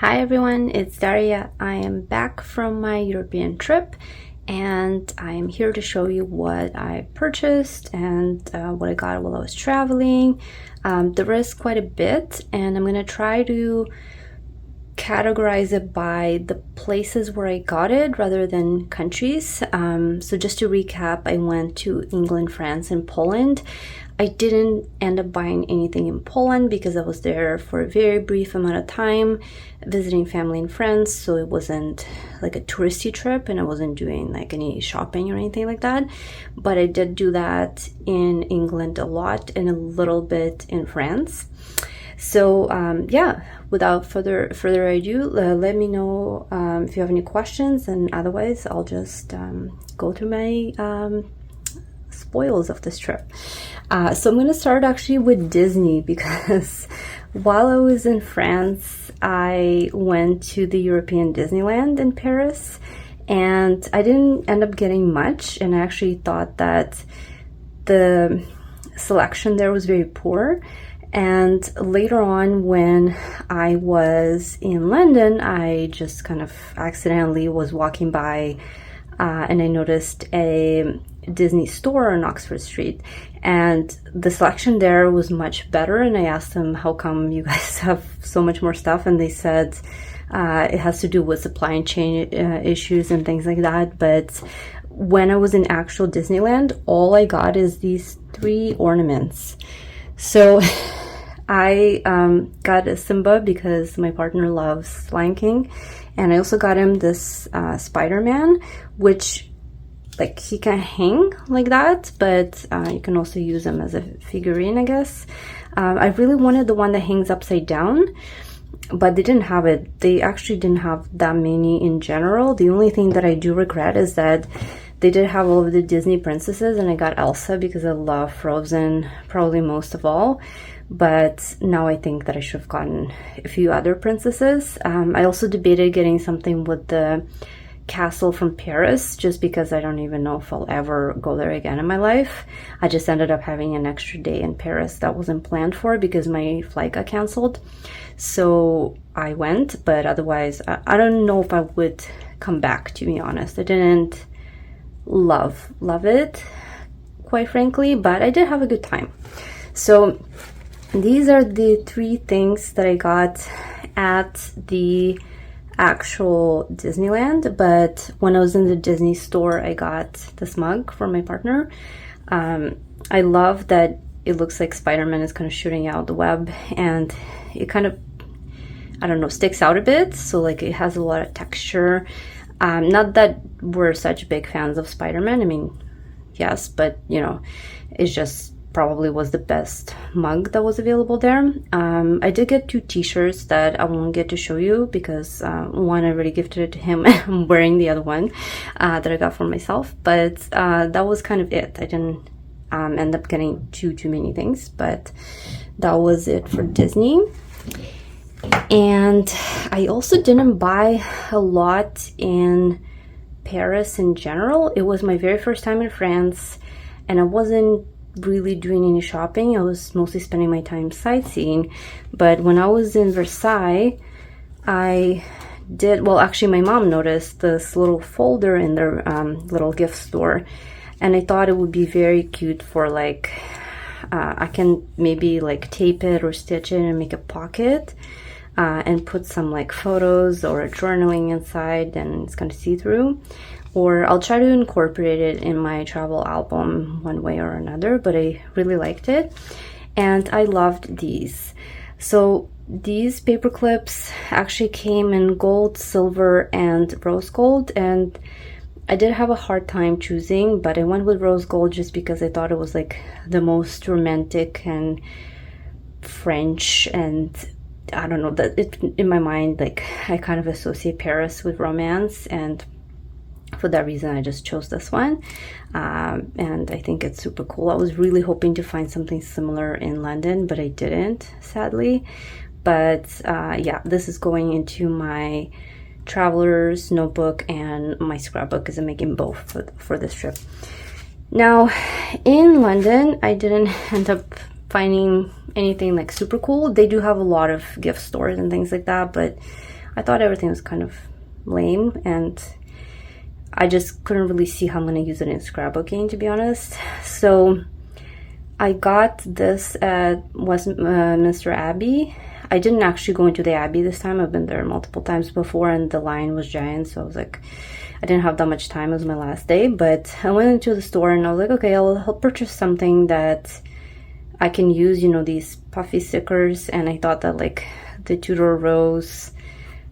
Hi everyone, it's Daria. I am back from my European trip and I am here to show you what I purchased and what I got while I was traveling. There is quite a bit and I'm going to try to categorize it by the places where I got it rather than countries. So just to recap, I went to England, France, and Poland. I didn't end up buying anything in Poland because I was there for a very brief amount of time visiting family and friends, so it wasn't like a touristy trip and I wasn't doing like any shopping or anything like that. But I did do that in England a lot and a little bit in France. So yeah, without further ado, let me know if you have any questions, and otherwise I'll just go through my spoils of this trip. So I'm going to start actually with Disney because while I was in France, I went to the European Disneyland in Paris and I didn't end up getting much, and I actually thought that the selection there was very poor. And later on, when I was in London, I just kind of accidentally was walking by and I noticed a Disney store on Oxford Street, and the selection there was much better. And I asked them, how come you guys have so much more stuff? And they said it has to do with supply chain issues and things like that. But when I was in actual Disneyland, all I got is these 3 ornaments. So I got a Simba because my partner loves Lion King, and I also got him this Spider-Man, which like he can hang like that, but you can also use him as a figurine, I guess. I really wanted the one that hangs upside down, but they didn't have it. They actually didn't have that many in general. The only thing that I do regret is that they did have all of the Disney princesses, and I got Elsa because I love Frozen probably most of all. But now I think that I should have gotten a few other princesses. I also debated getting something with the castle from Paris, just because I don't even know if I'll ever go there again in my life. I just ended up having an extra day in Paris that wasn't planned for because my flight got canceled. So I went, but otherwise, I don't know if I would come back, to be honest. I didn't love it, quite frankly, but I did have a good time. So these are the 3 things that I got at the actual Disneyland, but when I was in the Disney store, I got this mug for my partner. I love that it looks like Spider-Man is kind of shooting out the web, and it kind of, I don't know, sticks out a bit. So like it has a lot of texture. Not that we're such big fans of Spider-Man. I mean, yes, but you know, it's just probably was the best mug that was available there. I did get 2 t-shirts that I won't get to show you because one I already gifted it to him. I'm wearing the other one that I got for myself, but that was kind of it. I didn't end up getting too many things, but that was it for Disney. And I also didn't buy a lot in Paris in general. It was my very first time in France and I wasn't really doing any shopping. I was mostly spending my time sightseeing. But when I was in Versailles, I did, well, actually my mom noticed this little folder in their little gift store, and I thought it would be very cute for like I can maybe like tape it or stitch it and make a pocket and put some like photos or journaling inside, and it's kind of see-through. Or I'll try to incorporate it in my travel album one way or another, but I really liked it. And I loved these. So these paper clips actually came in gold, silver, and rose gold. And I did have a hard time choosing, but I went with rose gold just because I thought it was like the most romantic and French, and I don't know, that it in my mind, like I kind of associate Paris with romance, and for that reason I just chose this one, and I think it's super cool. I was really hoping to find something similar in London, but I didn't, sadly. But yeah, this is going into my traveler's notebook and my scrapbook because I'm making both for this trip. Now in London, I didn't end up finding anything like super cool. They do have a lot of gift stores and things like that, but I thought everything was kind of lame, and I just couldn't really see how I'm going to use it in scrapbooking, to be honest. So I got this at Westminster Abbey. I didn't actually go into the Abbey this time. I've been there multiple times before, and the line was giant, so I was like, I didn't have that much time. It was my last day, but I went into the store and I was like, okay, I'll purchase something that I can use, you know, these puffy stickers, and I thought that like the Tudor Rose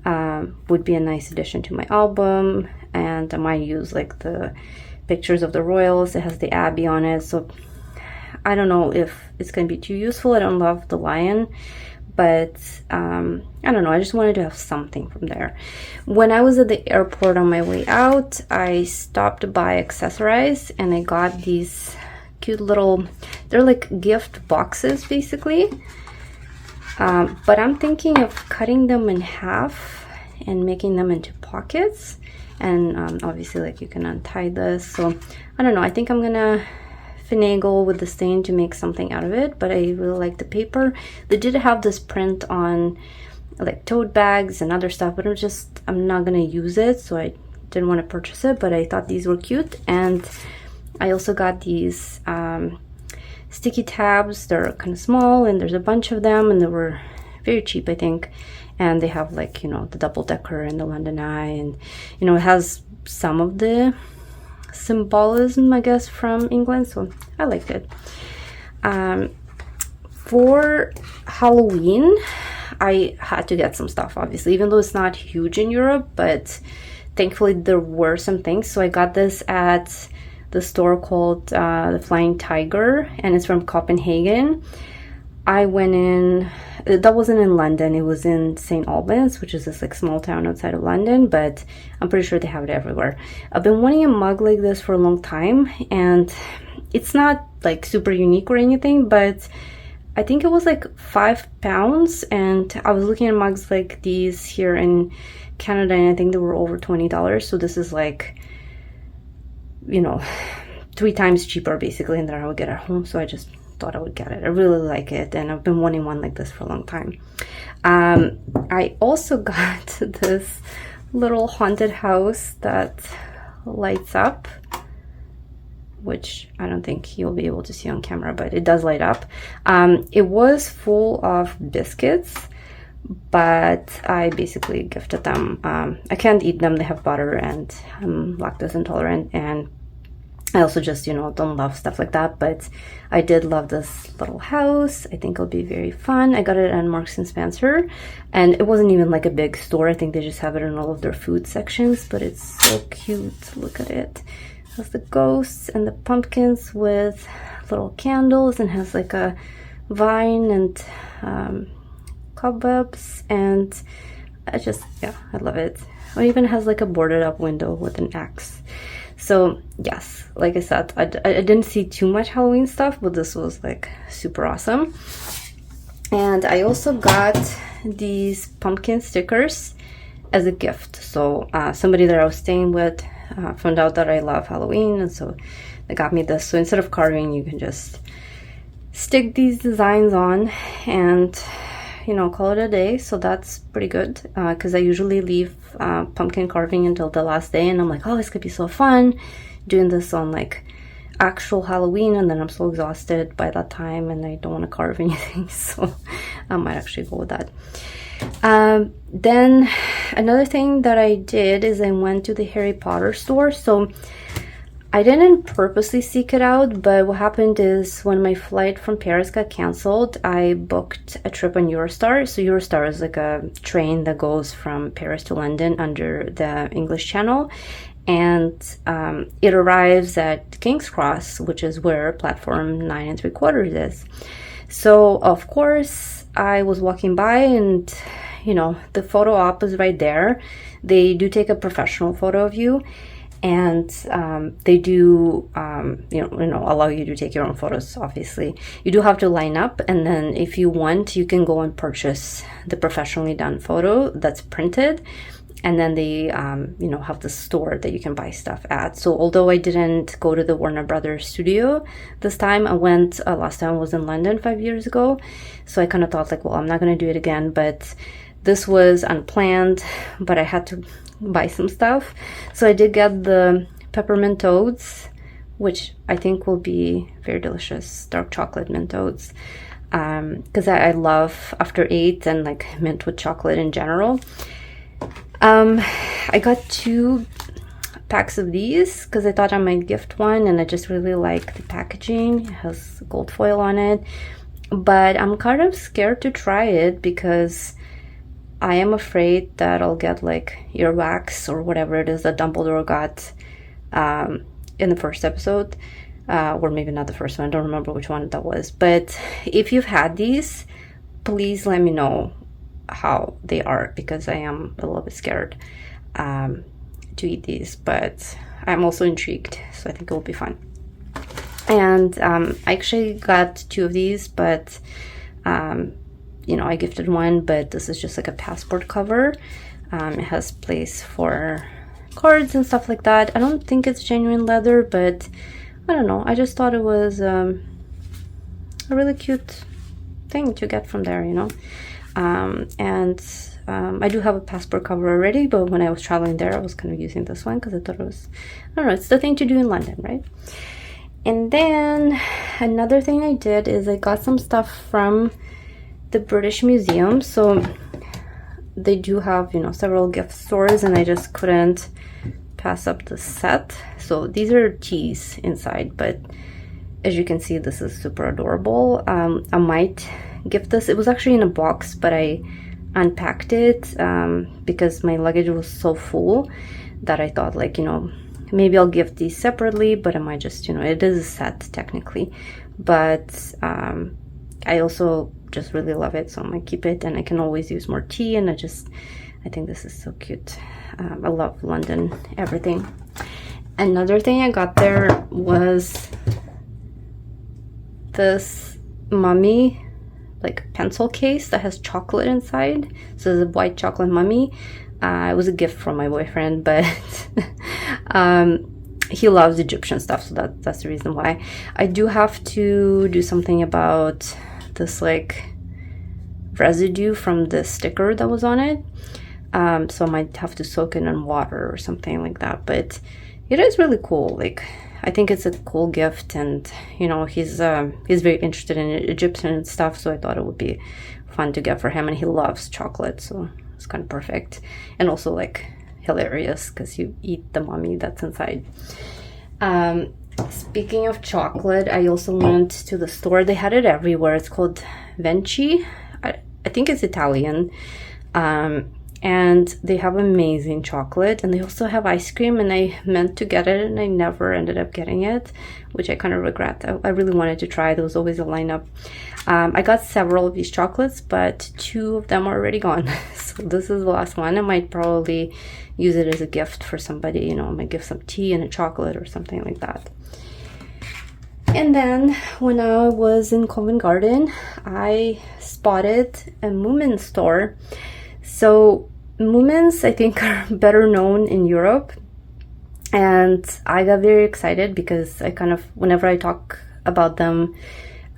would be a nice addition to my album, and I might use like the pictures of the royals. It has the Abbey on it, so I don't know if it's going to be too useful. I don't love the lion, but I don't know, I just wanted to have something from there. When I was at the airport on my way out, I stopped by Accessorize and I got these cute little, they're like gift boxes basically, but I'm thinking of cutting them in half and making them into pockets, and obviously like you can untie this. So I don't know, I think I'm gonna finagle with the stain to make something out of it, but I really like the paper. They did have this print on like tote bags and other stuff, but I'm not gonna use it, so I didn't want to purchase it, but I thought these were cute. And I also got these sticky tabs. They're kind of small and there's a bunch of them, and they were very cheap, I think, and they have like, you know, the double decker and the London Eye, and you know, it has some of the symbolism, I guess, from England, so I liked it. For Halloween, I had to get some stuff, obviously, even though it's not huge in Europe, but thankfully there were some things. So I got this at the store called the Flying Tiger, and it's from Copenhagen. I went in, that wasn't in London, it was in St. Albans, which is this like small town outside of London, but I'm pretty sure they have it everywhere. I've been wanting a mug like this for a long time, and it's not like super unique or anything, but I think it was like £5, and I was looking at mugs like these here in Canada, and I think they were over $20. So this is like, you know, 3 times cheaper basically than I would get at home. So I just thought I would get it. I really like it, and I've been wanting one like this for a long time. I also got this little haunted house that lights up, which I don't think you'll be able to see on camera, but it does light up. It was full of biscuits, but I basically gifted them. I can't eat them, they have butter, and I'm lactose intolerant, and I also just, you know, don't love stuff like that, but I did love this little house. I think it'll be very fun. I got it at Marks and Spencer, and it wasn't even like a big store. I think they just have it in all of their food sections, but it's so cute. Look at it. It has the ghosts and the pumpkins with little candles, and has like a vine and cobwebs, and I love it. It even has like a boarded up window with an axe. So yes, like I said, I didn't see too much Halloween stuff, but this was like super awesome. And I also got these pumpkin stickers as a gift. So somebody that I was staying with found out that I love Halloween, and so they got me this. So instead of carving, you can just stick these designs on and, you know, call it a day. So that's pretty good, because I usually leave pumpkin carving until the last day, and I'm like, oh, this could be so fun doing this on like actual Halloween, and then I'm so exhausted by that time and I don't want to carve anything, so I might actually go with that. Then another thing that I did is I went to the Harry Potter store. So I didn't purposely seek it out, but what happened is when my flight from Paris got canceled, I booked a trip on Eurostar. So Eurostar is like a train that goes from Paris to London under the English Channel, and it arrives at King's Cross, which is where platform 9 3/4 is. So of course I was walking by, and you know, the photo op is right there. They do take a professional photo of you, and they do you know, allow you to take your own photos. Obviously you do have to line up, and then if you want, you can go and purchase the professionally done photo that's printed, and then they you know, have the store that you can buy stuff at. So although I didn't go to the Warner Brothers studio this time, I went last time I was in London 5 years ago, so I kind of thought like, well, I'm not going to do it again, but this was unplanned, but I had to buy some stuff. So I did get the peppermint toads, which I think will be very delicious, dark chocolate mint toads. Because I love after 8 and like mint with chocolate in general. I got 2 packs of these because I thought I might gift one, and I just really like the packaging. It has gold foil on it, but I'm kind of scared to try it because I am afraid that I'll get like earwax or whatever it is that Dumbledore got in the first episode, or maybe not the first one. I don't remember which one that was. But if you've had these, please let me know how they are, because I am a little bit scared to eat these, but I'm also intrigued, so I think it will be fun. And I actually got 2 of these, but you know, I gifted one, but this is just like a passport cover. It has place for cards and stuff like that. I don't think it's genuine leather, but I don't know, I just thought it was a really cute thing to get from there, you know. I do have a passport cover already, but when I was traveling there, I was kind of using this one because I thought it was, I don't know, it's the thing to do in London, right? And then another thing I did is I got some stuff from the British Museum. So they do have, you know, several gift stores, and I just couldn't pass up the set. So these are teas inside, but as you can see, this is super adorable. I might gift this. It was actually in a box, but I unpacked it because my luggage was so full that I thought, like, you know, maybe I'll gift these separately, but I might just, you know, it is a set technically, but I also just really love it, so I might keep it, and I can always use more tea, and I think this is so cute. I love London everything. Another thing I got there was this mummy like pencil case that has chocolate inside. So it's a white chocolate mummy. It was a gift from my boyfriend, but he loves Egyptian stuff, so that's the reason why. I do have to do something about this like residue from the sticker that was on it. So I might have to soak it in water or something like that, but it is really cool. Like, I think it's a cool gift, and you know, he's very interested in Egyptian stuff, so I thought it would be fun to get for him, and he loves chocolate, so it's kind of perfect, and also like hilarious because you eat the mummy that's inside. Speaking of chocolate, I also went to the store. They had it everywhere. It's called Venci. I think it's Italian. And they have amazing chocolate, and they also have ice cream, and I meant to get it and I never ended up getting it, which I kind of regret. I really wanted to try. There was always a lineup. I got several of these chocolates, but 2 of them are already gone. So this is the last one. I might probably use it as a gift for somebody, you know, I might give some tea and a chocolate or something like that. And then when I was in Covent Garden, I spotted a Moomin store. So Moomins, I think, are better known in Europe, and I got very excited because I kind of, whenever I talk about them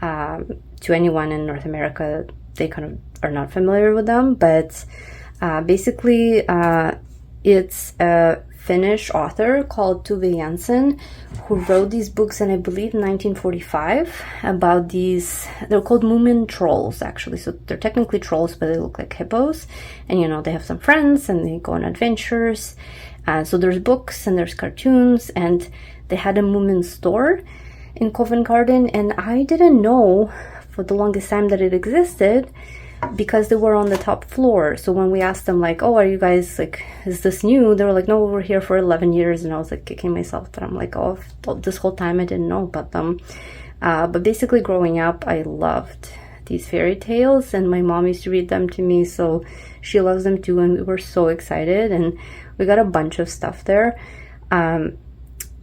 to anyone in North America, they kind of are not familiar with them, but basically it's a Finnish author called Tove Jansson who wrote these books in, I believe, 1945 about these, they're called Moomin trolls actually, so they're technically trolls but they look like hippos, and you know, they have some friends and they go on adventures. So there's books and there's cartoons, and they had a Moomin store in Covent Garden, and I didn't know for the longest time that it existed because they were on the top floor. So when we asked them, like, oh, are you guys, like, is this new? They were like, no, we're here for 11 years. And I was like kicking myself, but I'm like, oh, this whole time I didn't know about them. But basically growing up, I loved these fairy tales, and my mom used to read them to me, so she loves them too, and we were so excited, and we got a bunch of stuff there.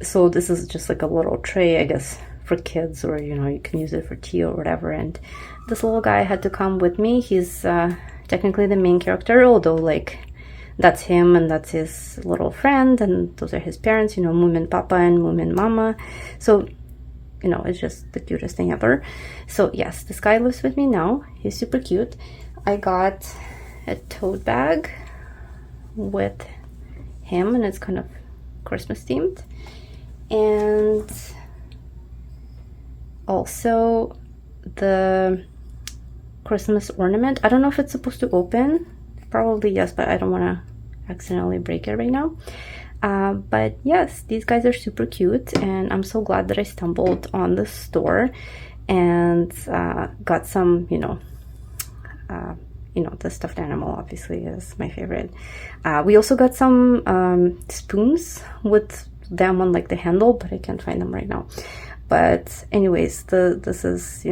So this is just like a little tray, I guess, for kids, or you know, you can use it for tea or whatever. And this little guy had to come with me. He's technically the main character, although like that's him and that's his little friend, and those are his parents, you know, Moomin Papa and Moomin Mama. So you know, it's just the cutest thing ever. So yes, this guy lives with me now. He's super cute. I got a tote bag with him, and it's kind of Christmas themed. And also the Christmas ornament. I don't know if it's supposed to open. Probably yes, but I don't want to accidentally break it right now. But yes, these guys are super cute, and I'm so glad that I stumbled on this store and got some, the stuffed animal obviously is my favorite. We also got some spoons with them on like the handle, but I can't find them right now. But anyways, this is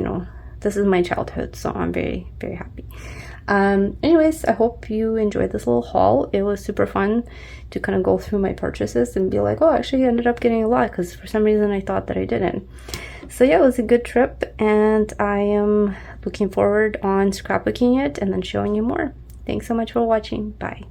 my childhood, so I'm very, very happy. Anyways, I hope you enjoyed this little haul. It was super fun to kind of go through my purchases and be like, oh, actually I ended up getting a lot, because for some reason I thought that I didn't. So yeah, it was a good trip, and I am looking forward on scrapbooking it and then showing you more. Thanks so much for watching. Bye.